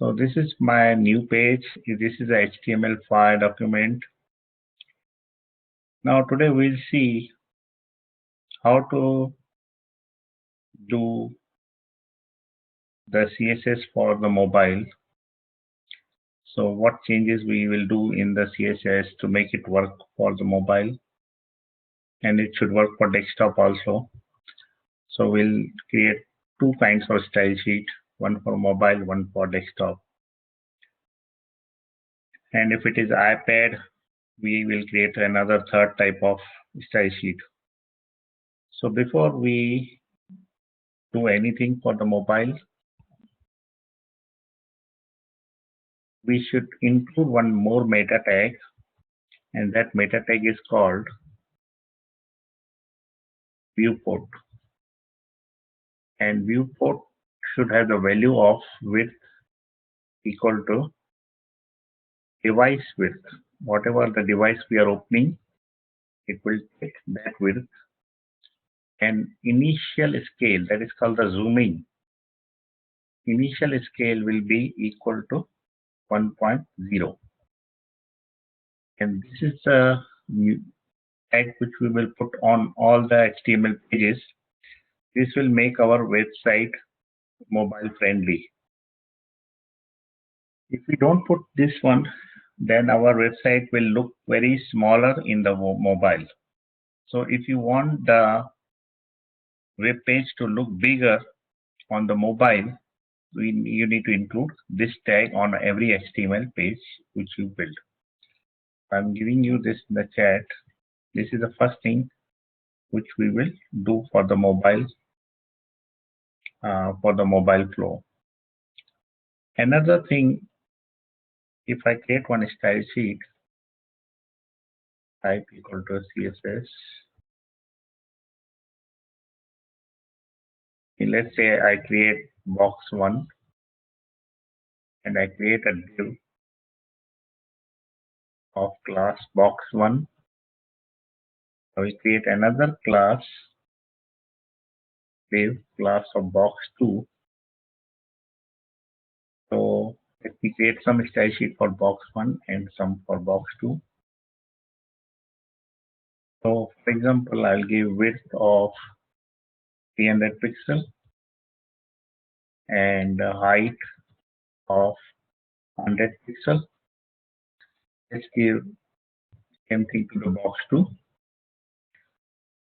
So this is my new page. This is a HTML5 document. Now today we'll see how to do the CSS for the mobile. So what changes we will do in the CSS to make it work for the mobile, and it should work for desktop also. So we'll create two kinds of style sheet, one for mobile, one for desktop. And if it is iPad, we will create another third type of style sheet. So before we do anything for the mobile, we should include one more meta tag, and that meta tag is called viewport. And viewport should have the value of width equal to device width. Whatever the device we are opening, it will take that width. And initial scale, that is called the zooming. Initial scale will be equal to 1.0. And this is a tag which we will put on all the HTML pages. This will make our website mobile friendly. If we don't put this one, then our website will look very smaller in the mobile. So if you want the web page to look bigger on the mobile, you need to include this tag on every HTML page which you build. I'm giving you this in the chat. This is the first thing which we will do for the mobile flow. Another thing, if I create one style sheet, type equal to CSS. Let's say I create box 1 and I create a div of class box 1. I will create another class div class of box 2. So let me create some style sheet for box 1 and some for box 2. So for example, I'll give width of 300 pixels and height of 100 pixels. Let's give same thing to the box 2,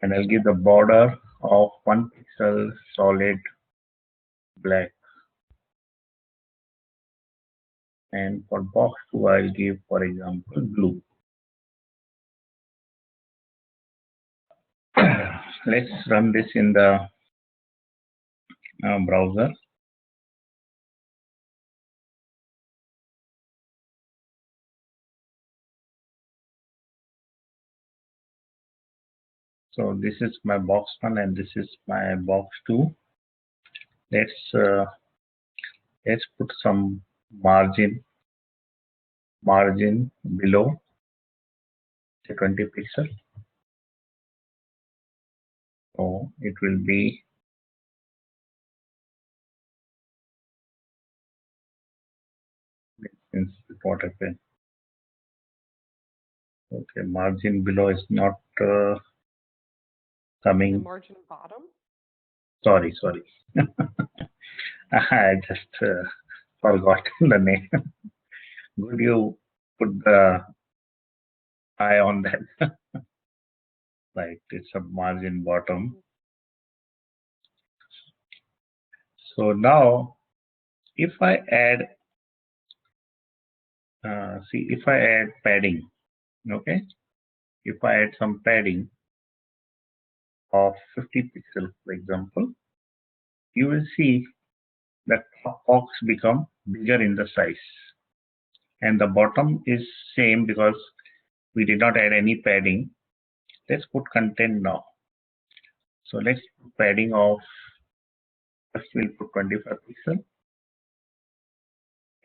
and I'll give the border of 1 pixel solid black. And for box 2, I'll give, for example, blue. Let's run this in the browser. So this is my box 1 and this is my box 2. Let's put some margin below, say 20 pixels. So it will be what happened. Okay, margin below is not coming. The margin bottom? Sorry. I just forgot the name. Would you put the eye on that? Right, it's a margin bottom. So now, if I add, if I add padding, okay, if I add some padding of 50 pixels, for example, you will see that top box become bigger in the size, and the bottom is same because we did not add any padding. Let's put content now. So let's put padding of, first we'll put 25 pixels,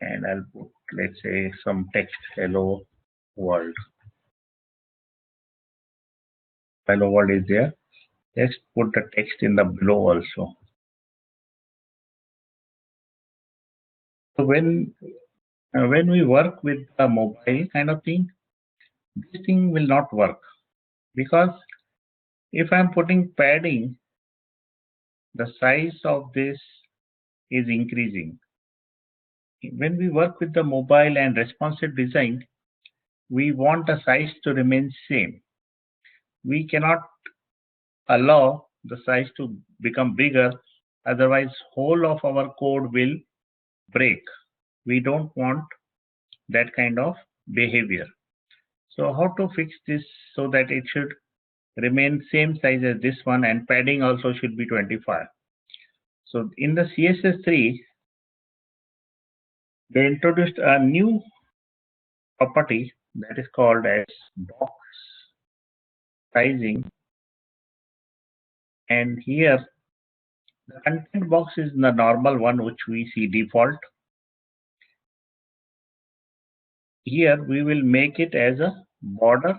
and I'll put, let's say, some text, hello world. Hello world is there. Let's put the text in the below also. So when we work with a mobile kind of thing, this thing will not work, because if I'm putting padding, the size of this is increasing. When we work with the mobile and responsive design, we want the size to remain same. We cannot allow the size to become bigger, otherwise whole of our code will break. We don't want that kind of behavior. So how to fix this so that it should remain same size as this one, and padding also should be 25. So in the CSS3, they introduced a new property that is called as box sizing, and here the content box is the normal one which we see default. Here we will make it as a border.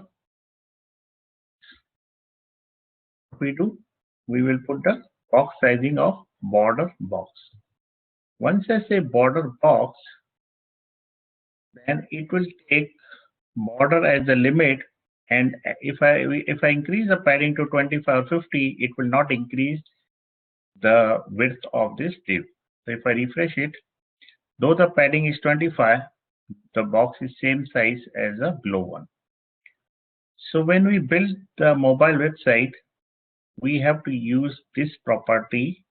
What we do, we will put the box sizing of border box. Once I say border box, then it will take border as the limit, and if I increase the padding to 25 or 50, it will not increase the width of this div. So if I refresh it, though the padding is 25, the box is same size as the below one. So when we build the mobile website, we have to use this property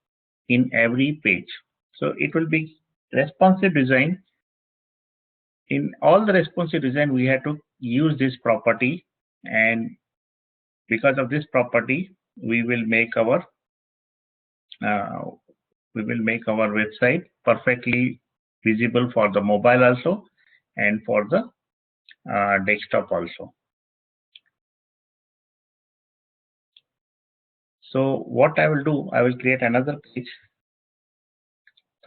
in every page. So it will be responsive design. In all the responsive design, we have to use this property, and because of this property, we will make our website perfectly visible for the mobile also, and for the desktop also. So what I will do, I will create another page,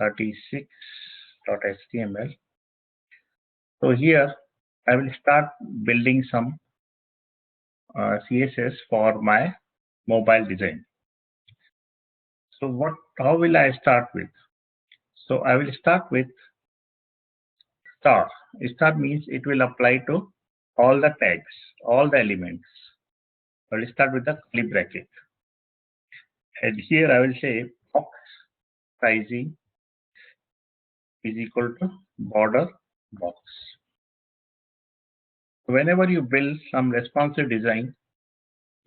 36.html. So here I will start building some CSS for my mobile design. So how will I start with? So I will start with star. Star means it will apply to all the tags, all the elements. I will start with the curly bracket. And here I will say box sizing is equal to border box. Whenever you build some responsive design,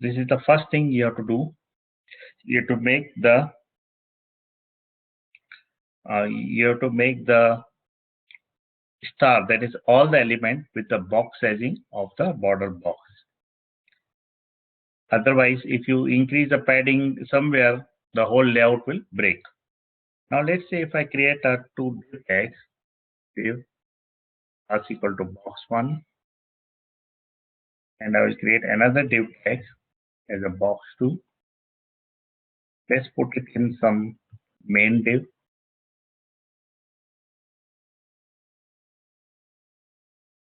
this is the first thing you have to do. You have to make the star, that is all the element with the box sizing of the border box. Otherwise, if you increase the padding somewhere, the whole layout will break. Now let's say if I create a two div tags, div is equal to box1, and I will create another div tag as a box2. Let's put it in some main div.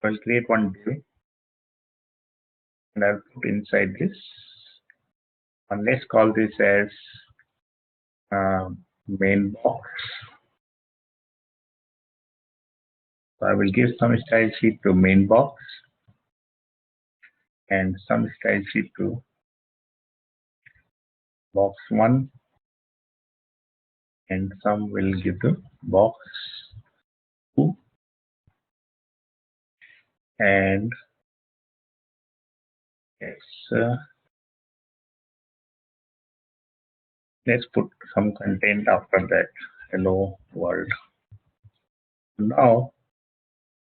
I'll create one div and I'll put inside this, and let's call this as main box. So I will give some style sheet to main box and some style sheet to box1, and some will give to box2, and let's put some content after that. Hello world. Now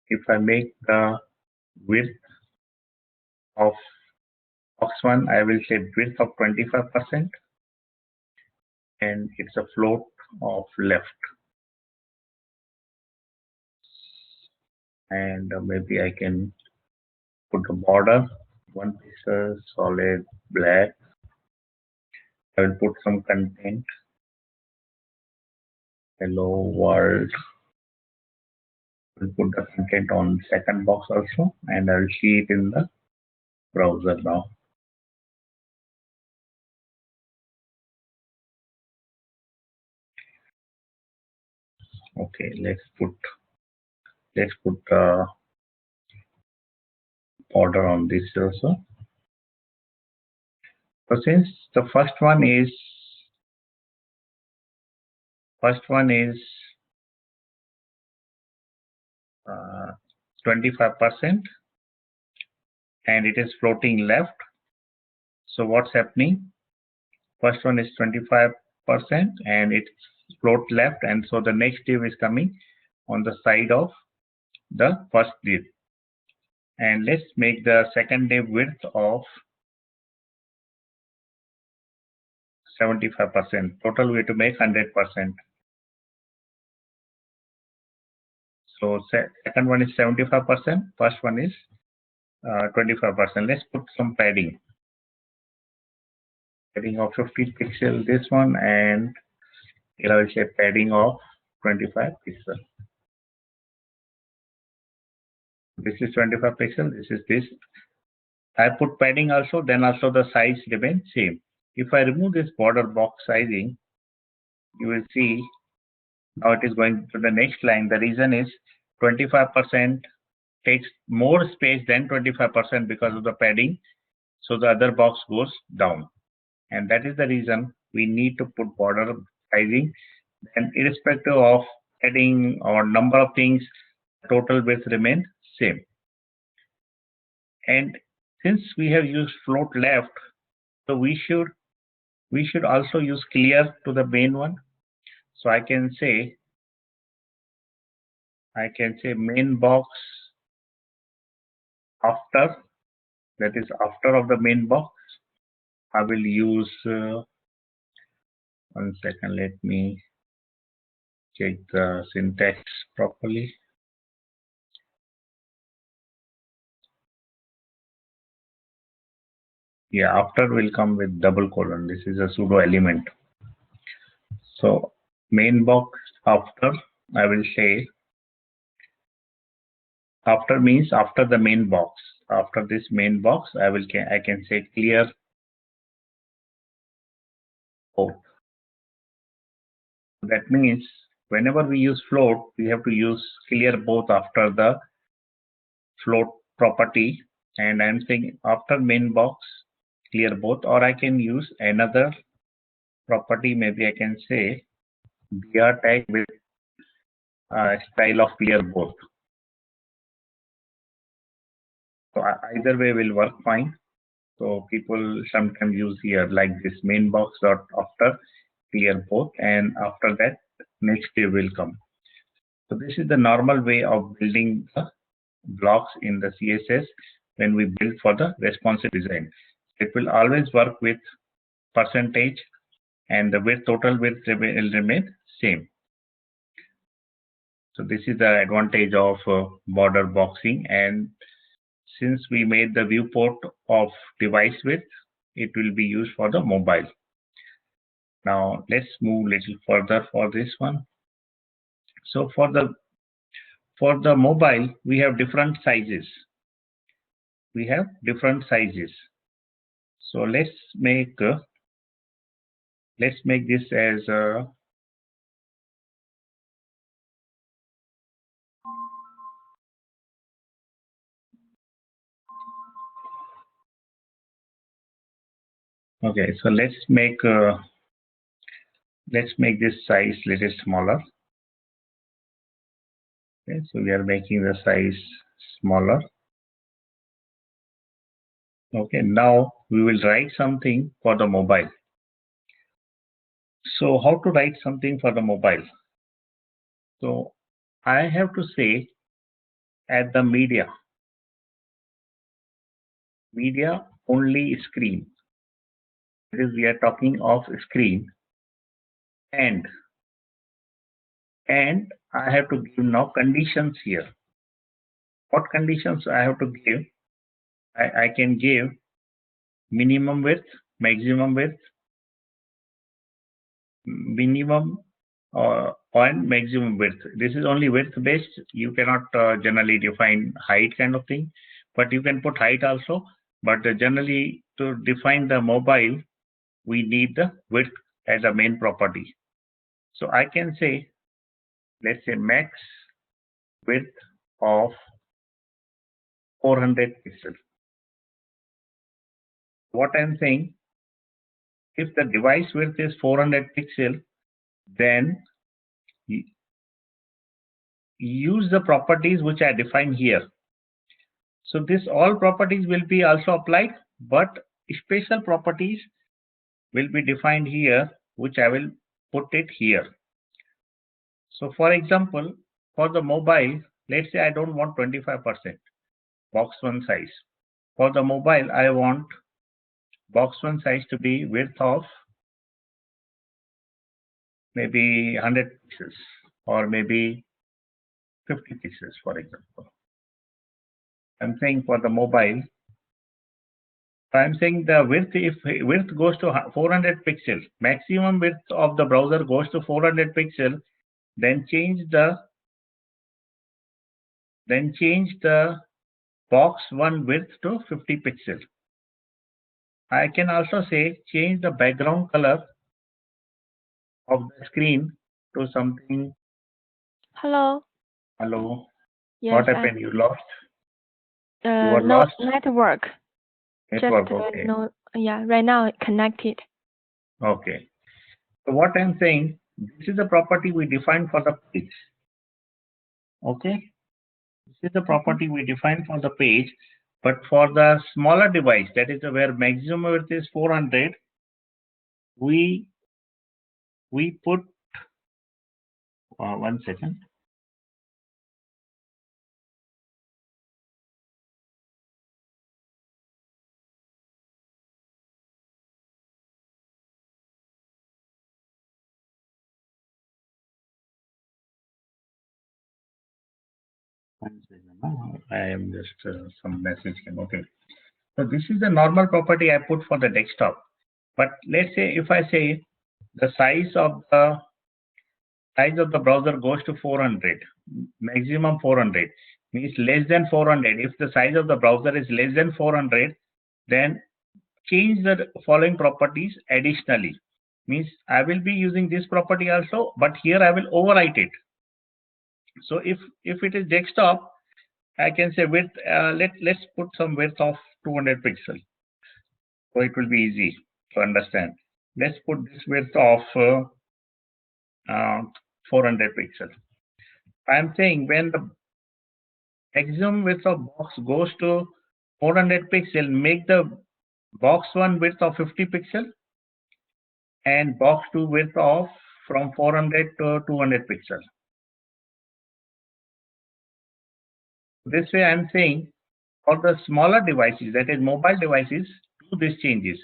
if I make the width of box1, I will say width of 25%, and it's a float of left, and maybe I can put the border 1 pixel solid black. I will put some content, hello world. We'll put the content on second box also, and I will see it in the browser now. Okay, let's put Let's put border on this also. So since the first one is 25% and it is floating left. So what's happening? First one is 25% and it's float left, and so the next div is coming on the side of the first div. And let's make the second div width of 75%. Total we have to make 100%. So second one is 75%, first one is 25%. Let's put some padding. Padding of 50 pixel this one, and here I will say padding of 25 pixel. This is 25 pixel, this is this. I put padding also, then also the size remains same. If I remove this border box sizing, you will see now it is going to the next line. The reason is 25% takes more space than 25% because of the padding. So the other box goes down. And that is the reason we need to put border sizing. And irrespective of padding or number of things, total width remain same. And since we have used float left, so we should also use clear to the main one. So I can say main box after, that is after of the main box. I will use 1 second, let me check the syntax properly. Yeah, after will come with double colon. This is a pseudo element. So main box after, I will say after means after the main box. After this main box, I can say clear both. That means whenever we use float, we have to use clear both after the float property. And I'm saying after main box, clear both, or I can use another property. Maybe I can say br tag with style of clear both. So either way will work fine. So people sometimes use here like this main box dot after clear both, and after that next div will come. So this is the normal way of building the blocks in the CSS when we build for the responsive design. It will always work with percentage, and the width, total width will remain same. So this is the advantage of border boxing. And since we made the viewport of device width, it will be used for the mobile. Now let's move a little further for this one. So for the mobile, we have different sizes. So let's make this as okay. So let's make this size little smaller. Okay, so we are making the size smaller. Okay, now we will write something for the mobile. So how to write something for the mobile? So I have to say at the media only screen. That is, we are talking of screen, and I have to give now conditions here. What conditions I have to give? I can give minimum width, maximum width, minimum and maximum width. This is only width based. You cannot generally define height kind of thing, but you can put height also. But generally to define the mobile, we need the width as a main property. So I can say, let's say max width of 400 pixels. What I'm saying, if the device width is 400 pixels, then use the properties which are defined here. So this all properties will be also applied, but special properties will be defined here, which I will put it here. So for example, for the mobile, let's say I don't want 25% box one size. For the mobile, I want box one size to be width of maybe 100 pixels or maybe 50 pixels, for example. I'm saying for the mobile, I'm saying the width, if width goes to 400 pixels, maximum width of the browser goes to 400 pixels, then change the box one width to 50 pixels. I can also say change the background color of the screen to something. Hello. Hello. Yes. What happened? You lost? You were No lost? network. Network, Just okay. no. Yeah, right now connected. Okay. So what I'm saying, this is the property we defined for the page. Okay. This is the property we defined for the page, but for the smaller device, that is where maximum width is 400, we put 1 second. I am just some message came. Okay. So this is the normal property I put for the desktop. But let's say if I say the size of the browser goes to 400, maximum 400, means less than 400. If the size of the browser is less than 400, then change the following properties additionally. Means I will be using this property also, but here I will overwrite it. So if it is desktop, I can say width. Let's put some width of 200 pixels, so it will be easy to understand. Let's put this width of 400 pixels. I am saying when the maximum width of box goes to 400 pixel, make the box one width of 50 pixel and box two width of from 400 to 200 pixel. This way I am saying for the smaller devices, that is mobile devices, do these changes.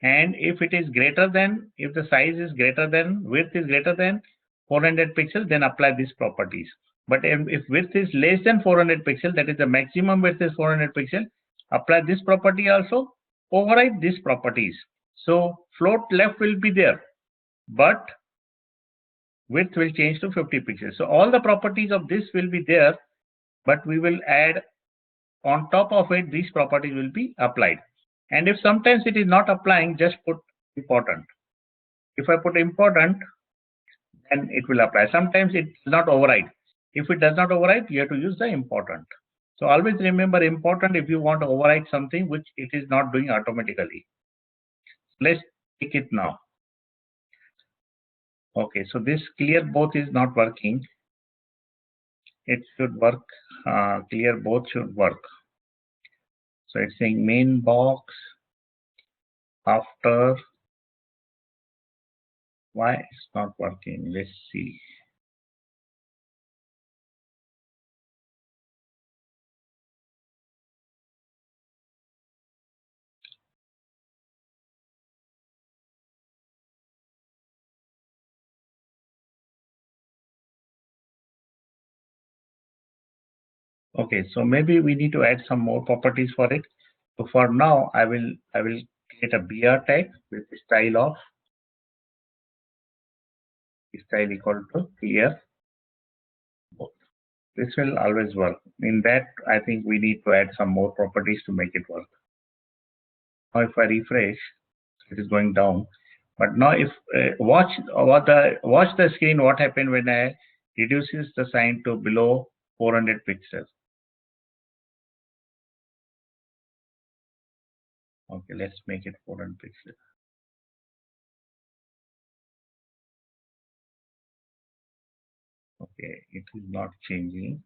And if it is greater than, if the size is greater than, width is greater than 400 pixels, then apply these properties. But if width is less than 400 pixels, that is the maximum width is 400 pixels, apply this property also, override these properties. So float left will be there, but width will change to 50 pixels. So all the properties of this will be there, but we will add on top of it, these properties will be applied. And if sometimes it is not applying, just put important. If I put important, then it will apply. Sometimes it does not override. If it does not override, you have to use the important. So always remember important if you want to override something which it is not doing automatically. Let's take it now. Okay, so this clear both is not working. It should work. Clear both should work. So it's saying main box after. Why it's not working? Let's see. Okay, so maybe we need to add some more properties for it. So for now, I will create a BR tag with style equal to clear. This will always work. In that, I think we need to add some more properties to make it work. Now, if I refresh, it is going down. But now, if watch the screen, what happened when I reduces the sign to below 400 pixels. Okay, let's make it 400 pixels. Okay, it is not changing.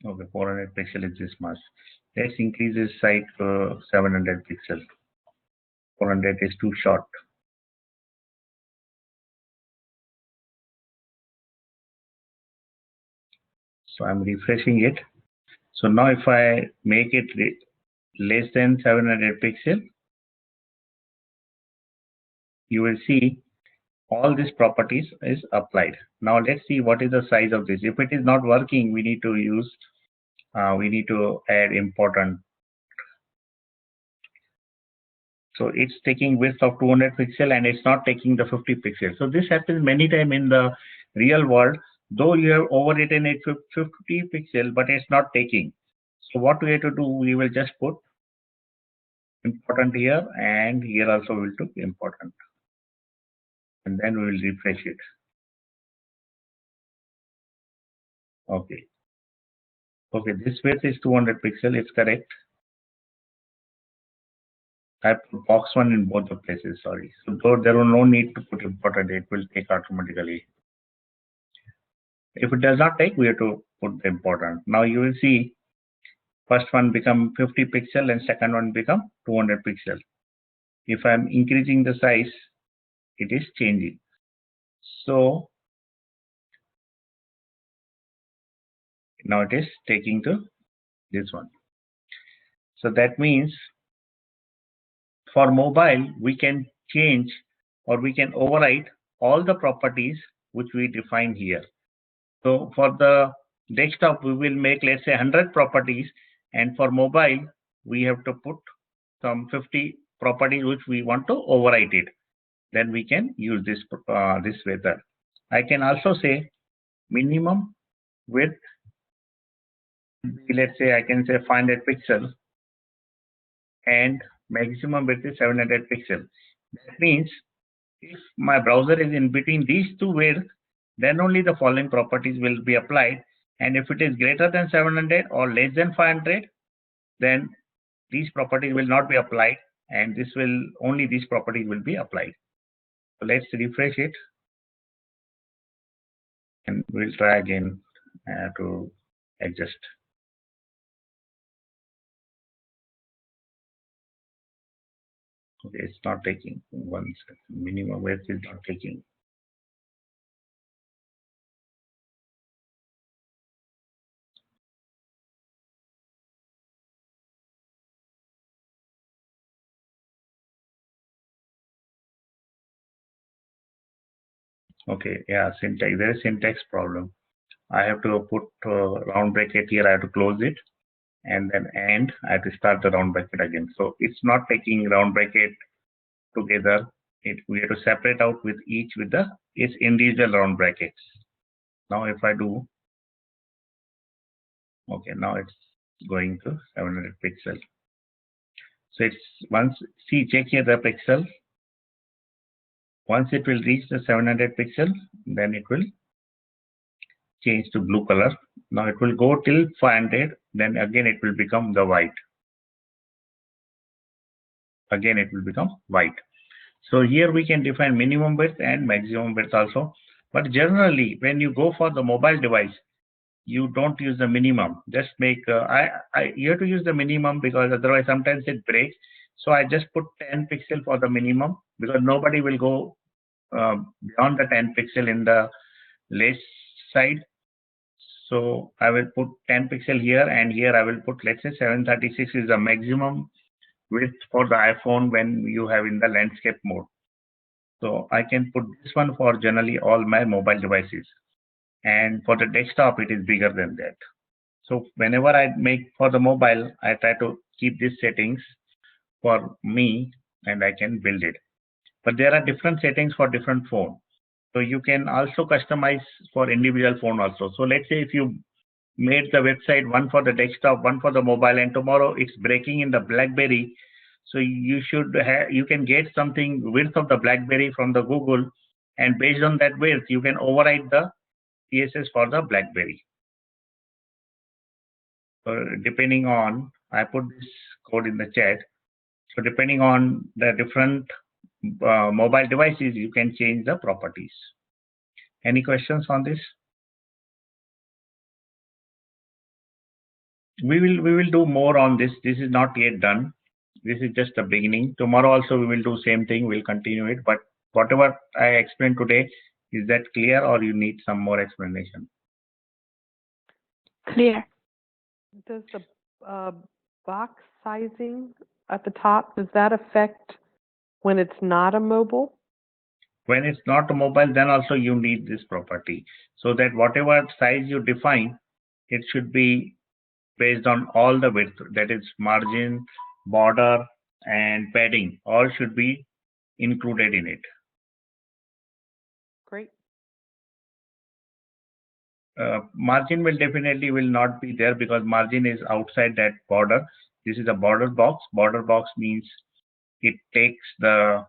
Okay, 400 pixel is this much. Let's increase this site to 700 pixels. 400 is too short. So I'm refreshing it. So now if I make it less than 700 pixel, you will see all these properties is applied. Now let's see what is the size of this. If it is not working, we need to add important. So it's taking width of 200 pixel and it's not taking the 50 pixel. So this happens many times in the real world, though you have overwritten it 50 pixel, but it's not taking. So what we have to do, we will just put important here, and here also we'll put important, and then we will refresh it. Okay. Okay, this width is 200 pixel, it's correct. I put box one in both the places, sorry. So though there will no need to put important, it will take automatically. If it does not take, we have to put the important. Now you will see first one become 50 pixel and second one become 200 pixel. If I'm increasing the size, it is changing. So now it is taking to this one. So that means for mobile, we can change or we can override all the properties which we define here. So for the desktop, we will make, let's say, 100 properties, and for mobile, we have to put some 50 properties which we want to overwrite it. Then we can use this method. I can also say minimum width, let's say I can say 500 pixels, and maximum width is 700 pixels. That means if my browser is in between these two widths, then only the following properties will be applied. And if it is greater than 700 or less than 500, then these properties will not be applied, and only these properties will be applied. So let's refresh it, and we'll try again to adjust. Okay, it's not taking. One second. Minimum width is not taking. Okay, yeah, syntax. There is syntax problem. I have to put round bracket here. I have to close it, and then end. I have to start the round bracket again. So it's not taking round bracket together. We have to separate out with each with its individual round brackets. Now if I do, okay, now it's going to 700 pixels. So it's check here the pixel. Once it will reach the 700 pixel, then it will change to blue color. Now it will go till 500, then again it will become the white. Again it will become white. So here we can define minimum width and maximum width also. But generally, when you go for the mobile device, you don't use the minimum. Just make you have to use the minimum, because otherwise sometimes it breaks. So I just put 10 pixel for the minimum, because nobody will go beyond the 10 pixel in the left side. So I will put 10 pixel here, and here I will put, let's say, 736 is the maximum width for the iPhone when you have in the landscape mode. So I can put this one for generally all my mobile devices. And for the desktop, it is bigger than that. So whenever I make for the mobile, I try to keep these settings for me, and I can build it. But there are different settings for different phone. So you can also customize for individual phone also. So let's say if you made the website one for the desktop, one for the mobile, and tomorrow it's breaking in the BlackBerry. So you can get something width of the BlackBerry from the Google, and based on that width, you can override the CSS for the BlackBerry. So depending on, I put this code in the chat. So depending on the different mobile devices, you can change the properties. Any questions on this? We will do more on this. This is not yet done. This is just the beginning. Tomorrow also we will do same thing. We'll continue it. But whatever I explained today, is that clear or you need some more explanation? Clear. Does the box sizing at the top, does that affect when it's not a mobile? When it's not a mobile, then also you need this property. So that whatever size you define, it should be based on all the width, that is margin, border, and padding, all should be included in it. Great. Margin will definitely will not be there because margin is outside that border. This is a border box. Border box means it takes the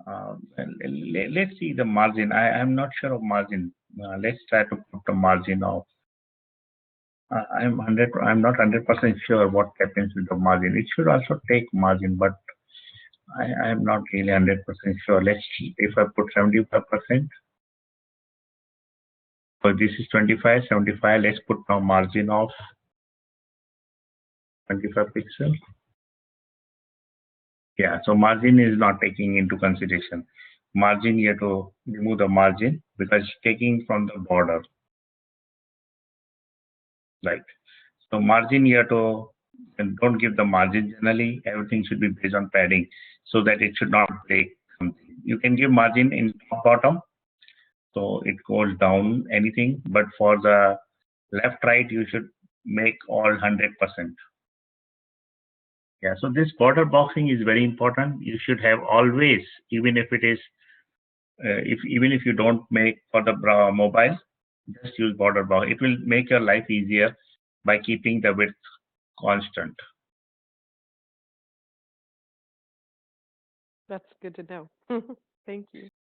let's see the margin. I'm not sure of margin. Let's try to put the margin of. I'm not 100% sure what happens with the margin. It should also take margin, but I'm not really 100% sure. Let's see. If I put 75%. So this is 25, 75. Let's put now margin of 25 pixels. Yeah, so margin is not taking into consideration. Margin, you have to remove the margin because it's taking from the border. Right. So margin you have to, and don't give the margin generally. Everything should be based on padding so that it should not break something. You can give margin in top bottom, so it goes down anything, but for the left right you should make all 100%. Yeah, so this border boxing is very important. You should have always, even if it is even if you don't make for the mobile, just use border box. It will make your life easier by keeping the width constant. That's good to know. Thank you.